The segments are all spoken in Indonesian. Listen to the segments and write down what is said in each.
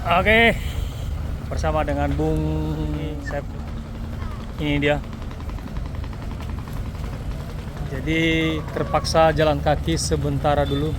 Oke, bersama dengan Bung Sep. Ini dia. Jadi terpaksa jalan kaki sebentar dulu.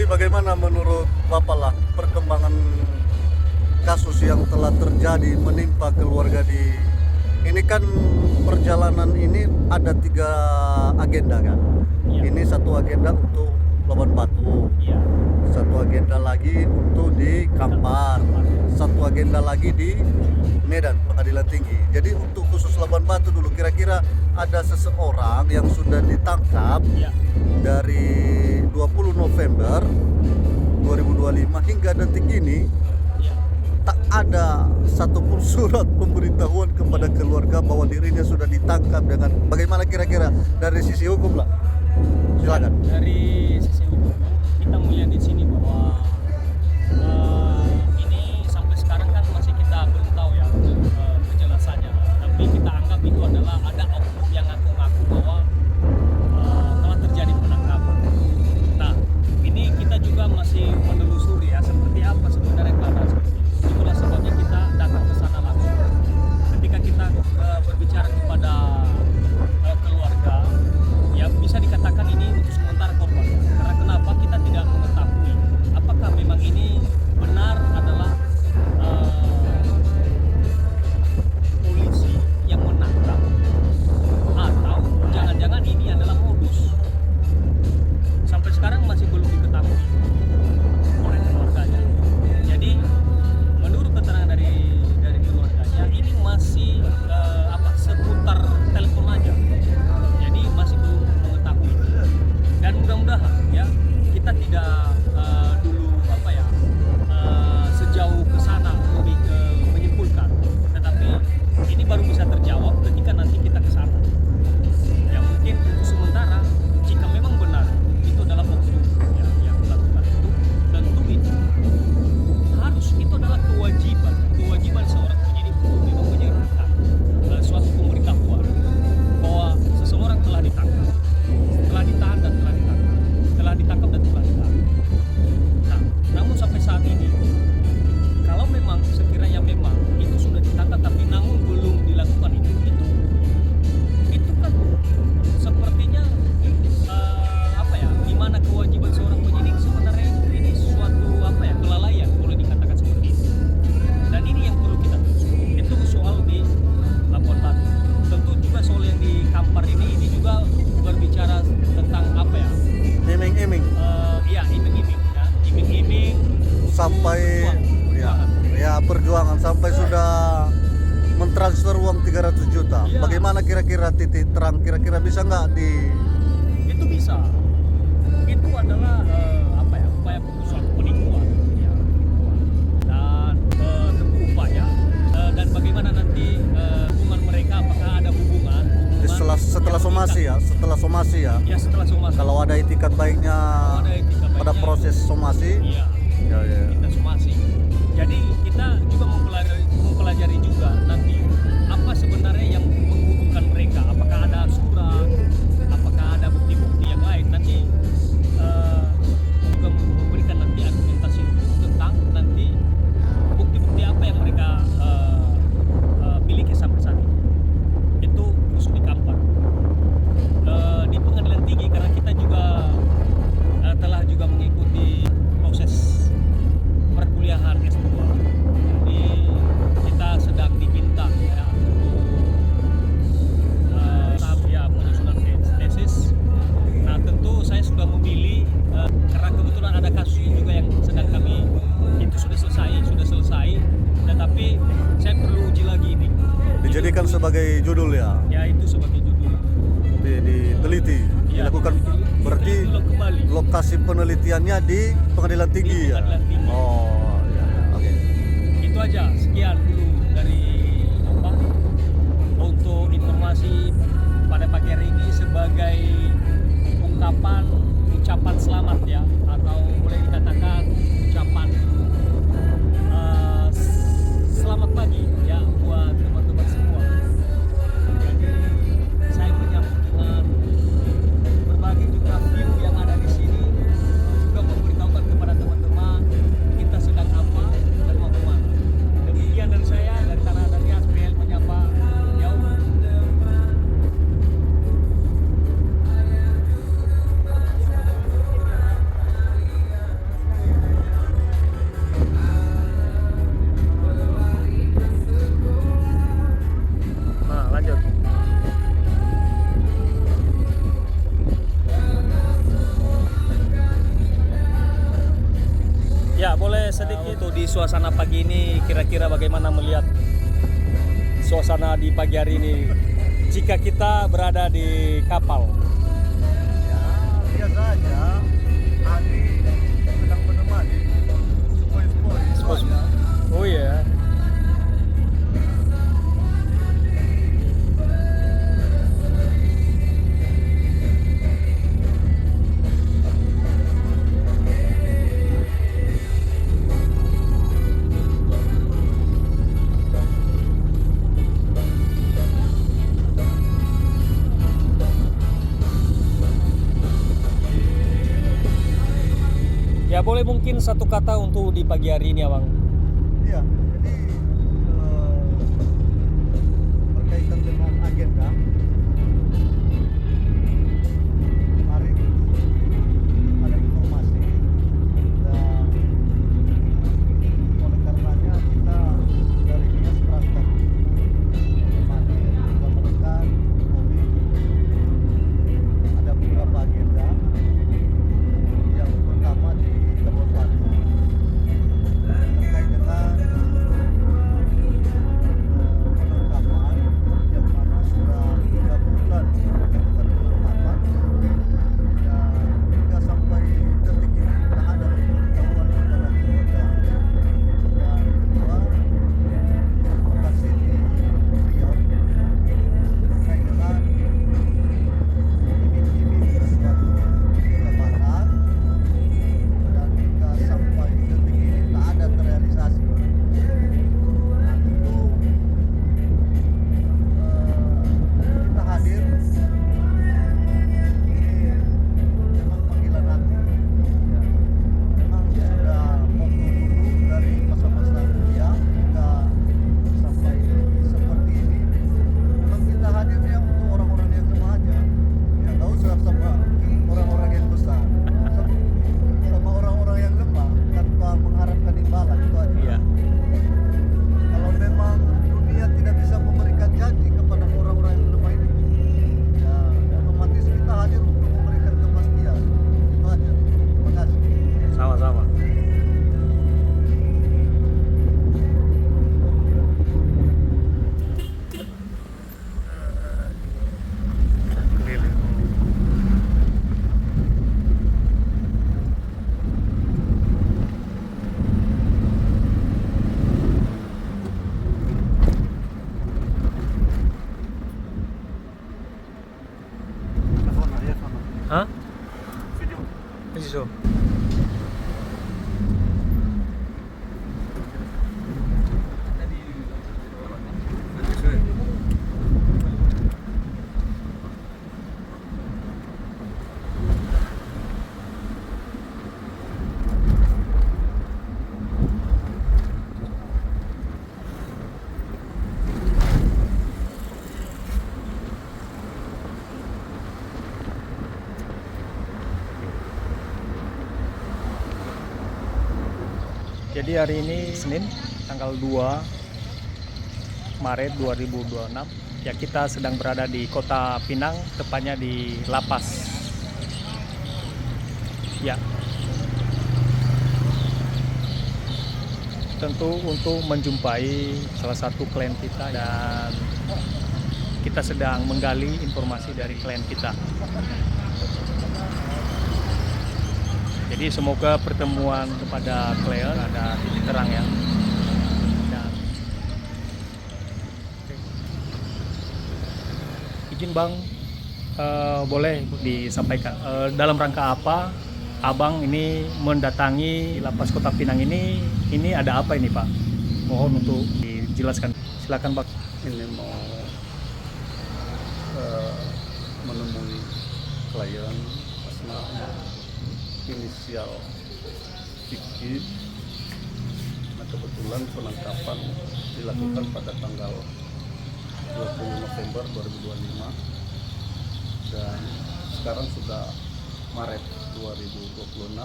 Bagaimana menurut Bapak lah perkembangan kasus yang telah terjadi menimpa keluarga di ini kan perjalanan ini ada 3 agenda kan? Ya. Ini satu agenda untuk Labuan Batu, ya. Satu agenda lagi untuk di Kampar, satu agenda lagi di Medan Pengadilan Tinggi. Jadi untuk khusus Labuan Batu dulu kira-kira ada seseorang yang sudah ditangkap ya. Dari 20 November 2025 hingga detik ini ya. Tak ada satupun surat pemberitahuan kepada keluarga bahwa dirinya sudah ditangkap. Dengan bagaimana kira-kira dari sisi hukum lah, silakan. Dari sisi hukum kita melihat di sini bahwa ini sampai sekarang kan masih kita belum tahu ya kejelasannya, tapi kita anggap itu adalah ada oknum yang ngaku-ngaku bahwa telah terjadi penangkapan. Nah, ini kita juga masih menelusuri ya seperti apa sebenarnya keadaan seperti itu. Itulah sebabnya kita datang ke sana langsung. Ketika kita berbicara kepada keluarga, ya bisa dikatakan ini untuk sementara korban. Karena kenapa kita tidak mengetahui apakah sampai perjuangan sampai sudah mentransfer uang 300 juta. Iya. Bagaimana kira-kira titik terang, kira-kira bisa nggak di Itu bisa. Itu adalah upaya suatu penipuan, ya, penipuan. Dan tentu upaya dan bagaimana nanti hubungan mereka, apakah ada hubungan setelah yang somasi mengikat. ya, setelah somasi ya. Ya, setelah somasi. Kalau ada itikat baiknya Kalau ada etikat pada baiknya, proses somasi, iya, ya. kita somasi. Jadi kita juga mempelajari juga nanti apa sebenarnya yang menghubungkan mereka. Apakah ada surat, apakah ada bukti-bukti yang lain. Nanti juga memberikan nanti argumentasi tentang nanti bukti-bukti apa yang mereka miliki sampai saat ini. Itu khusus di Kampar. Di pengadilan tinggi karena kita juga telah juga mengikuti proses perkuliahan S2. Jadi kita sedang diminta ya untuk tahap ya penyusunan tesis. Nah, tentu saya sudah memilih karena kebetulan ada kasus ini juga yang sedang kami itu sudah selesai, tetapi saya perlu uji lagi ini. Dijadikan sebagai judul ya, Ya, itu sebagai judul. diteliti, Ya, dilakukan. Berarti diulang kembali. lokasi penelitiannya di pengadilan tinggi Di ya. pengadilan tinggi. Oh, ya. Oke. Itu aja, sekian dulu dari untuk informasi pada pagi hari ini sebagai ucapan selamat ya, atau boleh dikatakan ucapan selamat pagi ya buat teman-teman semua. Jadi saya menyambut dengan berbagi juga view yang ada di sini, juga memberitahukan kepada teman-teman kita sedang apa dan mau kemana. Demikian dari saya, dari Tanah dari SPL menyapa jauh. Nah, lanjut. Ya, boleh sedikit Untuk di suasana pagi ini kira-kira bagaimana melihat suasana di pagi hari ini jika kita berada di kapal. Ya, biasa aja. Angin sedang menemani. Spoi-spoi itu aja. Oh iya. Ya, boleh mungkin satu kata untuk di pagi hari ini, Abang. Iya, jadi berkaitan dengan agenda hari ini ada informasi dan oleh karenanya kita dari dinas perangkat Mani juga menekan Polri ada beberapa agenda yang pertama di Lembut Batu terkait dengan Hah? Video. Jadi hari ini Senin tanggal 2 Maret 2026 ya, kita sedang berada di Kota Pinang, tepatnya di Lapas ya. Tentu untuk menjumpai salah satu klien kita, dan kita sedang menggali informasi dari klien kita. Jadi semoga pertemuan kepada klien ada titik terang ya. Dan, izin Bang, boleh disampaikan dalam rangka apa Abang ini mendatangi Lapas Kota Pinang ini ada apa ini Pak? Mohon untuk dijelaskan. Silakan Pak. Ini mau menemui klien atas nama inisial Vicky. Nah, kebetulan penangkapan dilakukan pada tanggal 20 November 2025 dan sekarang sudah Maret 2026,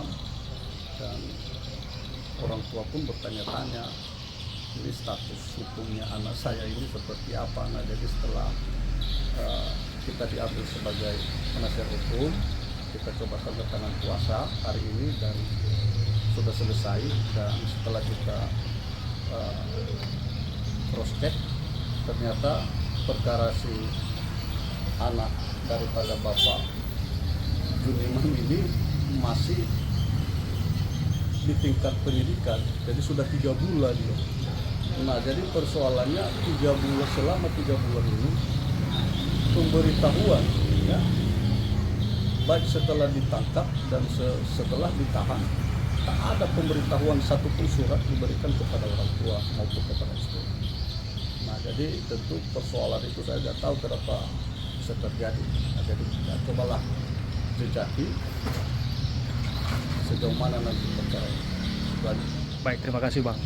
dan orang tua pun bertanya-tanya ini status hukumnya anak saya ini seperti apa. Nah, jadi setelah kita diambil sebagai penasihat hukum, kita coba tanda tangan kuasa hari ini dan sudah selesai. Dan setelah kita cross check, ternyata perkara si anak daripada Bapak Juniman ini masih di tingkat penyidikan, jadi sudah 3 bulan ya. Nah, jadi persoalannya selama 3 bulan ini pemberitahuan ya, baik setelah ditangkap dan setelah ditahan, tak ada pemberitahuan satupun surat diberikan kepada orang tua maupun kepada istri. Nah, jadi tentu persoalan itu saya tidak tahu kenapa bisa terjadi. Nah, jadi kita cobalah jejaki sejauh mana nanti perkara ini. Baik, terima kasih Bang.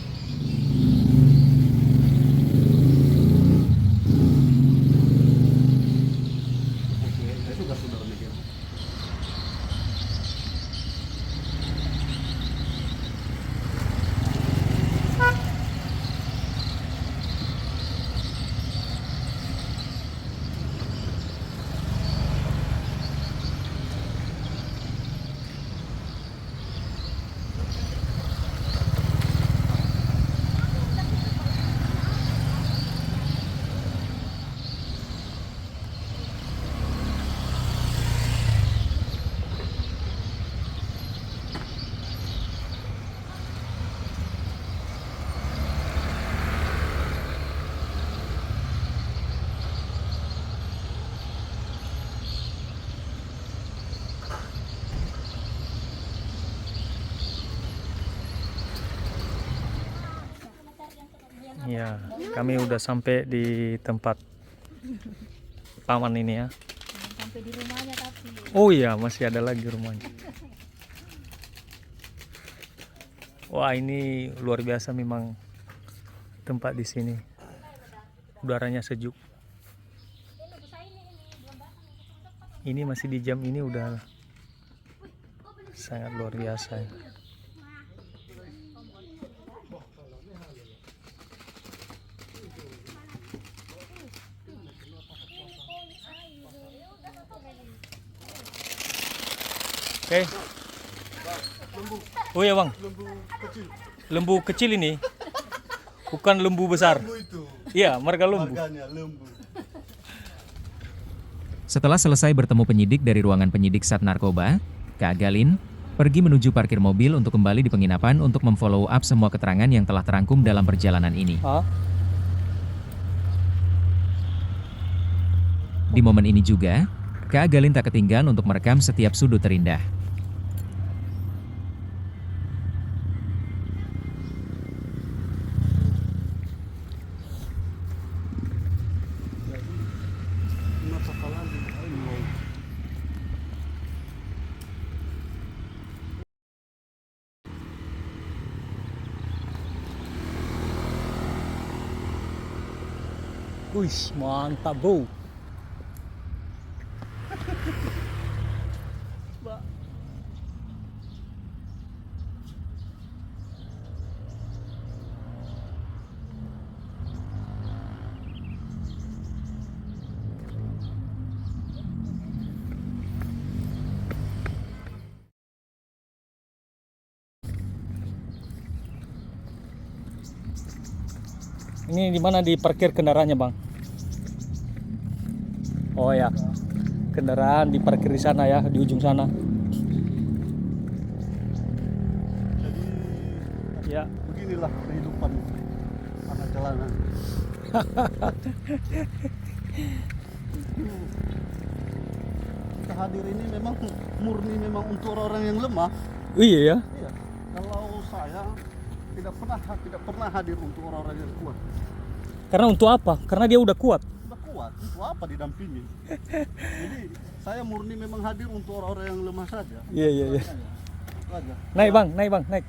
Ya, kami udah sampai di tempat paman ini ya. Sampai di rumahnya tapi. Oh iya, masih ada lagi rumahnya. Wah, ini luar biasa memang tempat di sini. Udaranya sejuk. Ini masih di jam ini udah sangat luar biasa ya. Oke. Oh ya Bang. Lembu kecil ini. Bukan lembu besar. Iya, marga lembu. Setelah selesai bertemu penyidik dari ruangan penyidik Sat Narkoba, Kak Galin pergi menuju parkir mobil untuk kembali di penginapan untuk memfollow up semua keterangan yang telah terangkum dalam perjalanan ini. Di momen ini juga, Kak Galin tak ketinggalan untuk merekam setiap sudut terindah. Wih, mantap bro. Ini di mana di parkir kendaraannya, Bang? Oh ya, kendaraan diparkir di sana ya, di ujung sana. Jadi Ya, beginilah kehidupan anak jalanan. Kita hadir ini memang murni memang untuk orang yang lemah. iya ya. Iya. Kalau saya tidak pernah hadir untuk orang-orang yang kuat. Karena untuk apa? Karena dia udah kuat. Sudah kuat, untuk apa didampingi? Jadi saya murni memang hadir untuk orang-orang yang lemah saja. Iya, iya, iya. Itu aja. Naik bang, naik.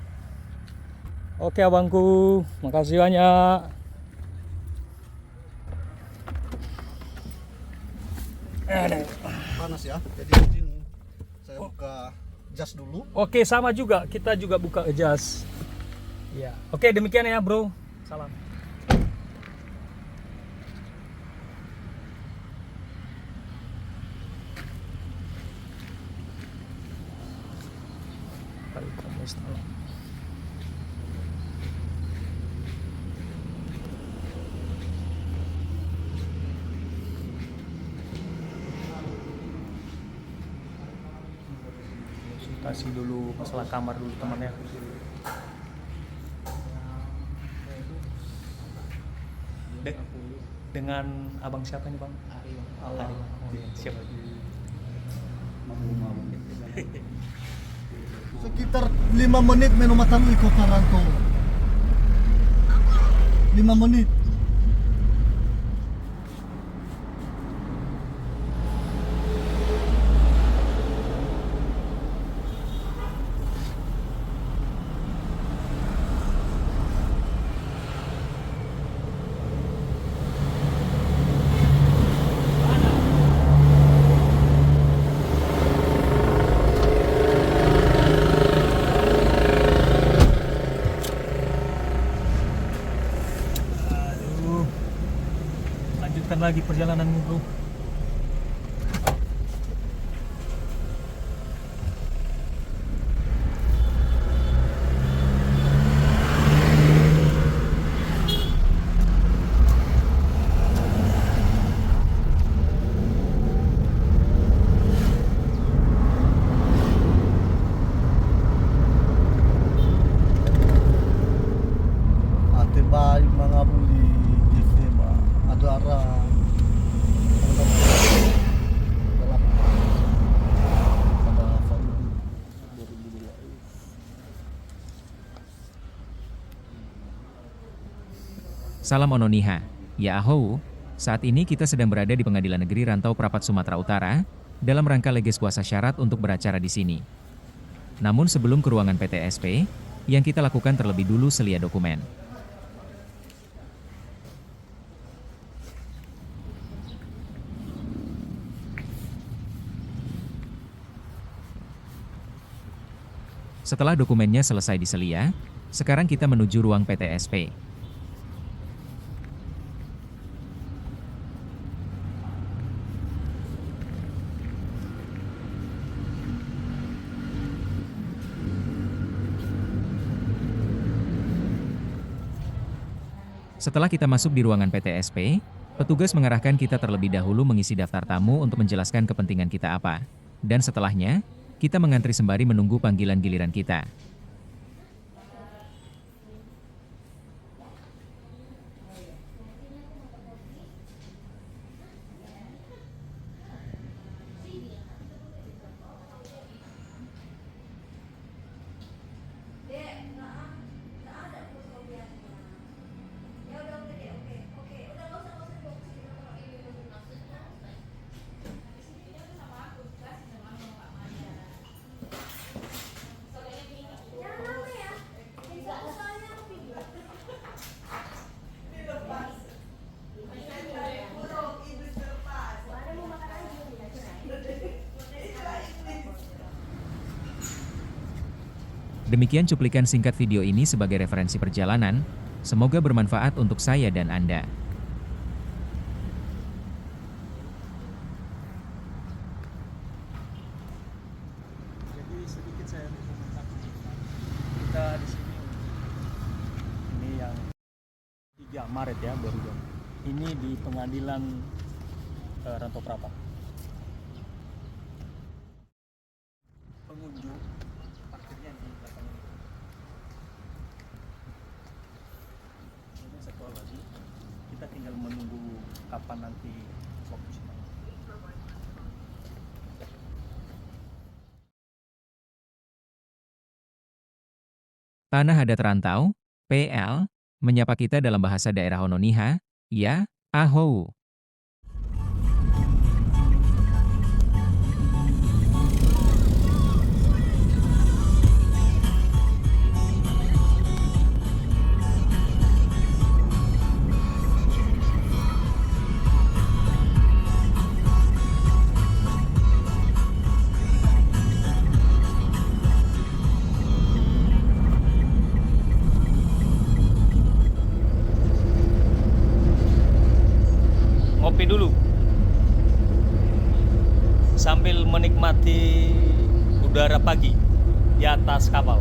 Oke abangku, makasih banyak. Panas ya, jadi mungkin saya buka jas dulu. Oke sama juga, kita juga buka jas. Ya, oke demikian ya bro. Salam. Konsultasi dulu masalah kamar dulu teman ya. Dengan abang siapa nih bang? Ari. Oh, iya. Siapa? Sekitar 5 menit menomatan ikut Taranto. 5 menit. Aduh. Lanjutkan lagi perjalananmu bro. Ate bayo mga buli GV ba adara Salam Ononiha. Ya ahou, saat ini kita sedang berada di Pengadilan Negeri Rantau Prapat Sumatera Utara, dalam rangka leges kuasa syarat untuk beracara di sini. Namun sebelum ke ruangan PTSP, yang kita lakukan terlebih dulu selia dokumen. Setelah dokumennya selesai diselia, sekarang kita menuju ruang PTSP. Setelah kita masuk di ruangan PTSP, petugas mengarahkan kita terlebih dahulu mengisi daftar tamu untuk menjelaskan kepentingan kita apa. Dan setelahnya, kita mengantri sembari menunggu panggilan giliran kita. Demikian cuplikan singkat video ini sebagai referensi perjalanan, semoga bermanfaat untuk saya dan Anda. Jadi sedikit saya mencoba. Kita di sini. Ini yang 3 Maret ya baru jam. Ini di pengadilan Rantau Prapat. Pengunjung parkirnya di belakang ini. Ini satu lagi. Kita tinggal menunggu kapan nanti fokusnya. Tanah Adat Rantau, PL, menyapa kita dalam bahasa daerah Ononiha, ya, ahou. Ngopi dulu sambil menikmati udara pagi di atas kapal.